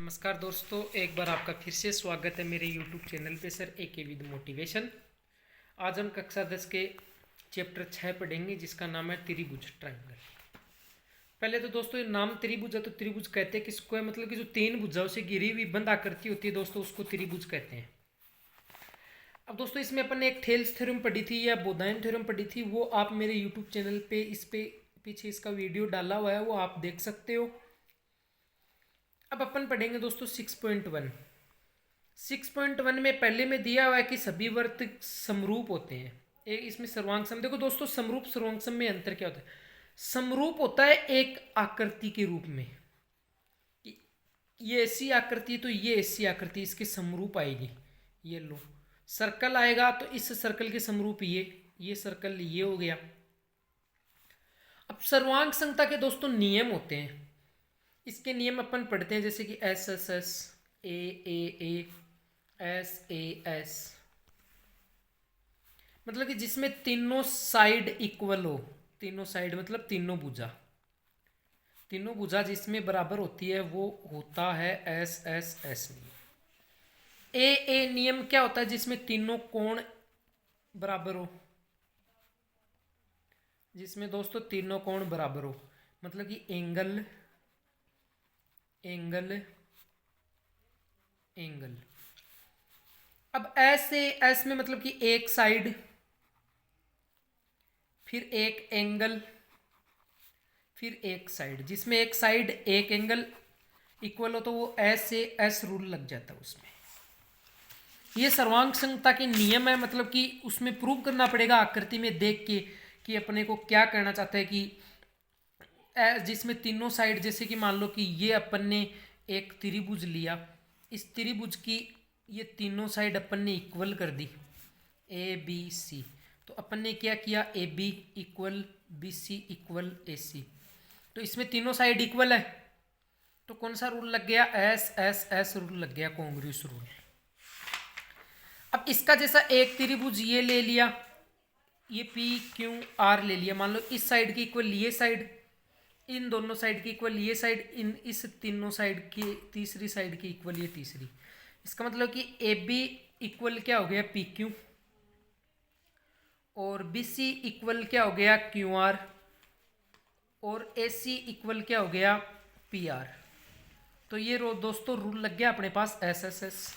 नमस्कार दोस्तों, एक बार आपका फिर से स्वागत है मेरे YouTube चैनल पे सर AK विद मोटिवेशन। आज हम कक्षा 10 के चैप्टर 6 पढ़ेंगे जिसका नाम है त्रिभुज ट्रायंगल। पहले तो दोस्तों ये नाम त्रिभुज है तो त्रिभुज कहते हैं किसको है, मतलब कि जो तीन भुजाओं से घिरी हुई बंद आकृति होती है दोस्तों उसको त्रिभुज कहते हैं। अब दोस्तों इसमें अपन ने एक थेल्स थ्योरम पढ़ी थी या बोधायन थ्योरम पढ़ी थी, वो आप मेरे यूट्यूब चैनल पे इस पे पीछे इसका वीडियो डाला हुआ है, वो आप देख सकते हो। अब अपन पढ़ेंगे दोस्तों 6.1। 6.1 में पहले में दिया हुआ है कि सभी वर्त समरूप होते हैं। एक इसमें सर्वांग सम, देखो दोस्तों समरूप सर्वांग सम में अंतर क्या होता है। समरूप होता है एक आकृति के रूप में, ये ऐसी आकृति तो ये ऐसी आकृति इसके समरूप आएगी। ये लो सर्कल आएगा तो इस सर्कल के समरूप ये सर्कल ये हो गया। अब सर्वांग संगता के दोस्तों नियम होते हैं, इसके नियम अपन पढ़ते हैं जैसे कि S S S A S A S, मतलब कि जिसमें तीनों साइड इक्वल हो। तीनों साइड मतलब तीनों भुजा जिसमें बराबर होती है वो होता है एस एस एस नियम। ए नियम क्या होता है, जिसमें तीनों कोण बराबर हो, जिसमें दोस्तों तीनों कोण बराबर हो, मतलब कि एंगल एंगल एंगल। अब एस में मतलब कि एक साइड फिर एक एंगल फिर एक साइड, जिसमें एक साइड एक एंगल इक्वल हो तो वो एस रूल लग जाता है उसमें। ये सर्वांग संगता के नियम है, मतलब कि उसमें प्रूव करना पड़ेगा आकृति में देख के कि अपने को क्या कहना चाहता है कि जिसमें तीनों साइड, जैसे कि मान लो कि ये अपन ने एक त्रिभुज लिया, इस त्रिभुज की ये तीनों साइड अपन ने इक्वल कर दी ए बी सी, तो अपन ने क्या किया A B equal B C equal A C, तो इसमें तीनों साइड इक्वल है तो कौन सा रूल लग गया, एस रूल लग गया, कॉन्ग्रुएंस रूल। अब इसका जैसा एक त्रिभुज ये ले लिया, ये पी क्यू आर ले लिया, मान लो इस साइड की इक्वल ये साइड, इन दोनों साइड की इक्वल ये साइड, इन इस तीनों साइड की तीसरी साइड की इक्वल ये तीसरी। इसका मतलब कि ए बी इक्वल क्या हो गया पी क्यू, और बी सी इक्वल क्या हो गया क्यू आर, और ए सी इक्वल क्या हो गया पी आर। तो ये दोस्तों रूल लग गया अपने पास एस एस एस।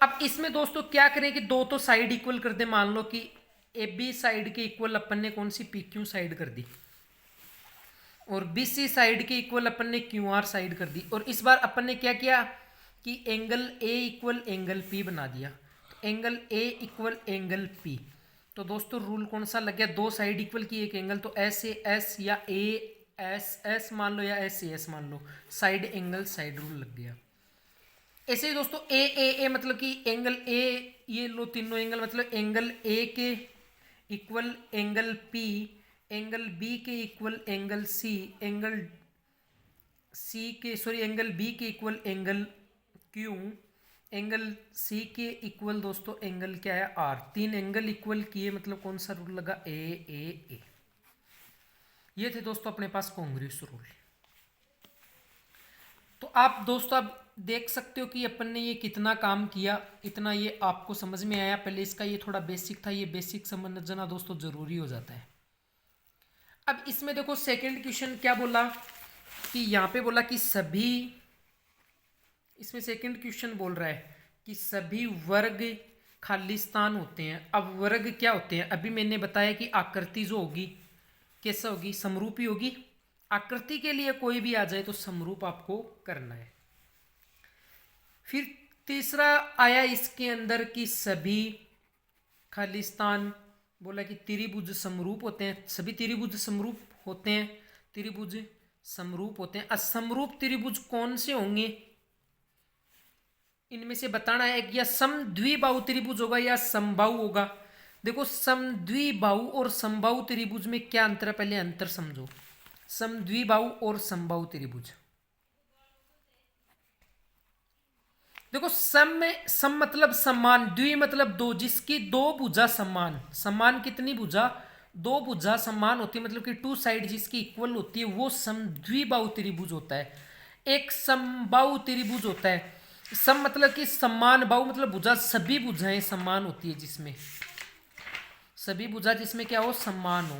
अब इसमें दोस्तों क्या करें कि दो तो साइड इक्वल कर दे, मान लो कि ए बी साइड के इक्वल अपन ने कौन सी पी क्यू साइड कर दी, और बी सी साइड के इक्वल अपन ने क्यू आर साइड कर दी, और इस बार अपन ने क्या किया कि angle A equal angle P बना दिया, तो angle A equal angle P. तो दोस्तों रूल कौन सा लग गया, दो साइड इक्वल की एक एंगल, तो एस ए एस या ए एस मान लो या एस ए एस मान लो, साइड एंगल साइड रूल लग गया। ऐसे ही दोस्तों ए मतलब कि एंगल ए, ये लो तीनों एंगल, मतलब एंगल ए के equal angle P, angle B के equal angle C, angle C के एंगल बी के equal angle Q, angle C के इक्वल दोस्तों एंगल क्या है आर। तीन एंगल इक्वल किए मतलब कौन सा रूल लगा ए। ये थे दोस्तों अपने पास कॉन्ग्रुएंस रूल। तो आप दोस्तों अब देख सकते हो कि अपन ने ये कितना काम किया, इतना ये आपको समझ में आया। पहले इसका ये थोड़ा बेसिक था, ये बेसिक समझना दोस्तों जरूरी हो जाता है। अब इसमें देखो सेकंड क्वेश्चन क्या बोला कि यहाँ पे बोला कि सभी, इसमें सेकंड क्वेश्चन बोल रहा है कि सभी वर्ग खालिस्तान होते हैं। अब वर्ग क्या होते हैं, अभी मैंने बताया कि आकृति जो होगी कैसा होगी, समरूपी होगी। आकृति के लिए कोई भी आ जाए तो समरूप आपको करना है। फिर तीसरा आया इसके अंदर कि सभी खालिस्तान, बोला कि त्रिभुज समरूप होते हैं, सभी त्रिभुज समरूप होते हैं, त्रिभुज समरूप होते हैं। असमरूप त्रिभुज कौन से होंगे इनमें से बताना है, या समद्विबाहु त्रिभुज होगा या समबाहु होगा। देखो समद्विबाहु और समबाहु त्रिभुज में क्या अंतर है, पहले अंतर समझो। समद्विबाहु और समबाहु त्रिभुज, देखो सम मतलब समान, द्वि मतलब दो, जिसकी दो भुजा समान, समान कितनी भुजा, दो भुजा समान होती है, मतलब कि टू साइड जिसकी इक्वल होती है वो समद्विबाहु त्रिभुज होता है। एक समबाहु त्रिभुज होता है। सम मतलब कि समान, बाहु मतलब भुजा, सभी भुजाएं समान होती है, जिसमें सभी भुजा जिसमें क्या हो, समान हो।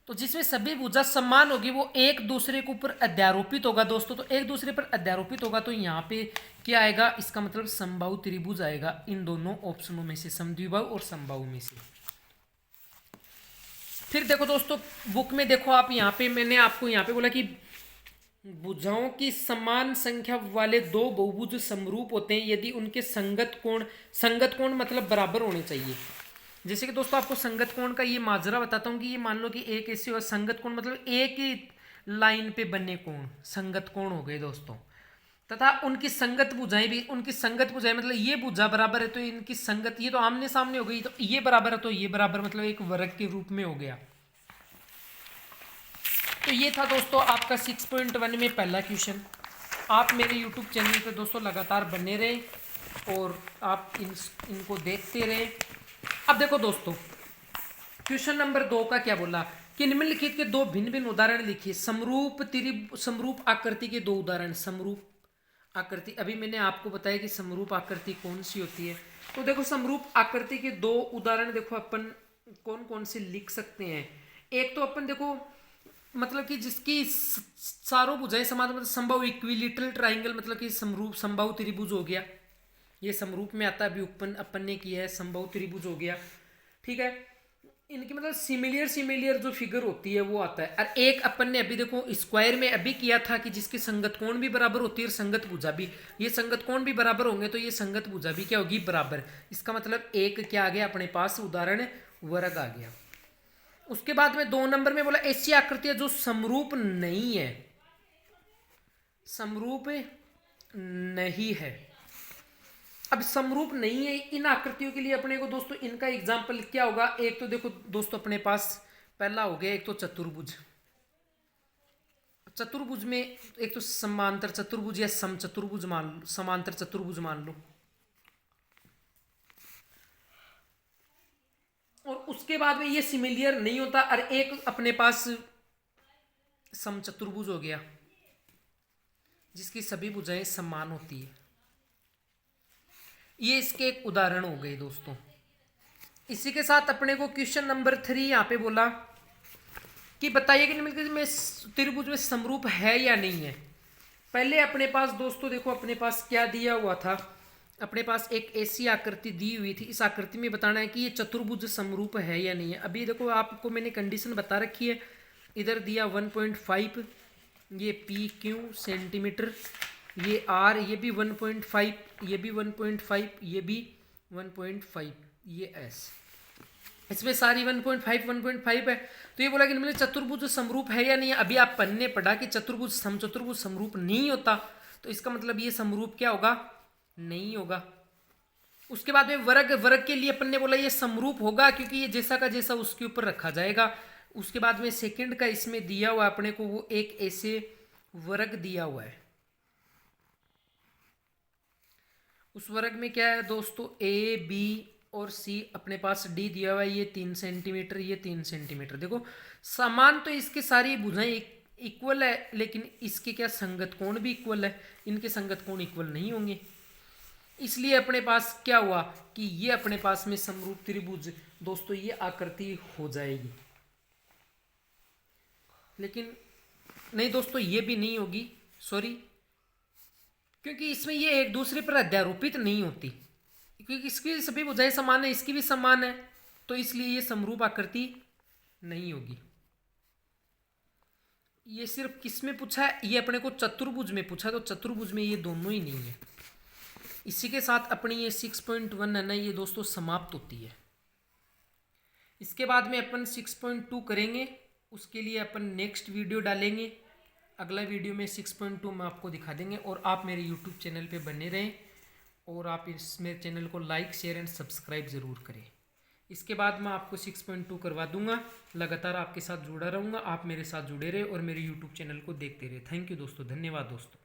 तो जिसमें सभी भुजा समान होगी वो एक दूसरे के ऊपर अध्यारोपित होगा दोस्तों। तो एक दूसरे पर अध्यारोपित होगा तो यहाँ पे क्या आएगा, इसका मतलब समबाहु त्रिभुज आएगा इन दोनों ऑप्शनों में से, समद्विबाहु और समबाहु में से। फिर देखो दोस्तों बुक में देखो आप, यहाँ पे मैंने आपको यहाँ पे बोला कि भुजाओं की समान संख्या वाले दो बहुभुज समरूप होते हैं यदि उनके संगत कोण मतलब बराबर होने चाहिए। जैसे कि दोस्तों आपको संगत कोण का ये माजरा बताता हूँ कि ये मान लो कि एक ऐसे हुआ संगत कोण मतलब एक ही लाइन पे बने कोण संगत कोण हो गए दोस्तों, तथा उनकी संगत भुजाएं भी, उनकी संगत भुजाएं मतलब ये भुजा बराबर है तो इनकी संगत, ये तो आमने सामने हो गई, तो ये बराबर है तो ये बराबर, मतलब एक वर्ग के रूप में हो गया। तो ये था दोस्तों आपका 6.1 में पहला क्वेश्चन। आप मेरे YouTube चैनल पे दोस्तों लगातार बने रहे और आप इनको देखते रहे। अब देखो दोस्तों क्वेश्चन नंबर 2 का क्या बोला कि निम्नलिखित के दो भिन्न भिन्न उदाहरण लिखिए। समरूप आकृति के दो उदाहरण। समरूप आकृति, अभी मैंने आपको बताया कि समरूप आकृति कौन सी होती है। तो देखो समरूप आकृति के दो उदाहरण देखो अपन कौन कौन से लिख सकते हैं। एक तो अपन देखो मतलब कि जिसकी चारों भुजाएं समान, मतलब समबाहु इक्विलेटरल ट्राइंगल, मतलब कि समबाहु त्रिभुज हो गया, ये समरूप में आता है, अभी अपन ने किया है, समबाहु त्रिभुज हो गया, ठीक है। इनकी मतलब सिमिलियर जो फिगर होती है वो आता है। और एक अपन ने अभी देखो स्क्वायर में अभी किया था कि जिसकी संगत कोण भी बराबर होती है और संगत भुजा भी, ये संगत कोण भी बराबर होंगे तो ये संगत भुजा भी क्या होगी, बराबर। इसका मतलब एक क्या आ गया अपने पास उदाहरण, वर्ग आ गया। उसके बाद में 2 नंबर में बोला ऐसी आकृतियां जो समरूप नहीं है, समरूप नहीं है। अब समरूप नहीं है इन आकृतियों के लिए अपने को दोस्तों इनका एग्जाम्पल क्या होगा। एक तो देखो दोस्तों अपने पास पहला हो गया एक तो चतुर्भुज। चतुर्भुज में एक तो समांतर चतुर्भुज या समचतुर्भुज मान लो, समांतर चतुर्भुज मान लो। और उसके बाद में ये सिमिलियर नहीं होता। और एक अपने पास समचतुर्भुज हो गया जिसकी सभी भुजाएं समान होती है। ये इसके एक उदाहरण हो गए दोस्तों। इसी के साथ अपने को क्वेश्चन नंबर 3 यहाँ पे बोला कि बताइए कि निम्नलिखित में त्रिभुज में समरूप है या नहीं है। पहले अपने पास दोस्तों देखो अपने पास क्या दिया हुआ था, अपने पास एक ऐसी आकृति दी हुई थी। इस आकृति में बताना है कि ये चतुर्भुज समरूप है या नहीं है। अभी देखो आपको मैंने कंडीशन बता रखी है, इधर दिया 1.5, ये PQ सेंटीमीटर, ये R, ये भी 1.5, ये भी 1.5, ये भी 1.5, ये S, इसमें सारी 1.5 है। तो ये बोला कि निम्नलिखित चतुर्भुज समरूप है या नहीं है। अभी आप पन्ने पढ़ा कि चतुर्भुज समरूप नहीं होता, तो इसका मतलब ये समरूप क्या होगा, नहीं होगा। उसके बाद में वर्ग के लिए अपन ने बोला ये समरूप होगा क्योंकि ये जैसा का जैसा उसके ऊपर रखा जाएगा। उसके बाद में सेकंड का इसमें दिया हुआ अपने को वो एक ऐसे वर्ग दिया हुआ है। उस वर्ग में क्या है दोस्तों, A, B और C, अपने पास D दिया हुआ है, ये 3 सेंटीमीटर, ये 3 सेंटीमीटर। देखो समान तो इसके सारी भुजाएं इक्वल है, लेकिन इसके क्या संगत कोण भी इक्वल है, इनके संगत कोण इक्वल नहीं होंगे। इसलिए अपने पास क्या हुआ कि ये अपने पास में समरूप त्रिभुज दोस्तों ये आकृति हो जाएगी। लेकिन नहीं दोस्तों ये भी नहीं होगी, सॉरी, क्योंकि इसमें ये एक दूसरे पर अध्यारोपित नहीं होती, क्योंकि इसकी सभी भुजाएं समान है, इसकी भी समान है, तो इसलिए ये समरूप आकृति नहीं होगी। ये सिर्फ किस में पूछा है, ये अपने को चतुर्भुज में पूछा, तो चतुर्भुज में ये दोनों ही नहीं है। इसी के साथ अपनी ये 6.1 है ना ये दोस्तों समाप्त होती है। इसके बाद में अपन 6.2 करेंगे, उसके लिए अपन नेक्स्ट वीडियो डालेंगे। अगला वीडियो में 6.2 में आपको दिखा देंगे। और आप मेरे YouTube चैनल पे बने रहें और आप इस मेरे चैनल को लाइक, शेयर एंड सब्सक्राइब ज़रूर करें। इसके बाद मैं आपको 6.2 करवा दूंगा। लगातार आपके साथ जुड़ा रहूँगा, आप मेरे साथ जुड़े रहे और मेरे YouTube चैनल को देखते रहे। थैंक यू दोस्तों, धन्यवाद दोस्तों।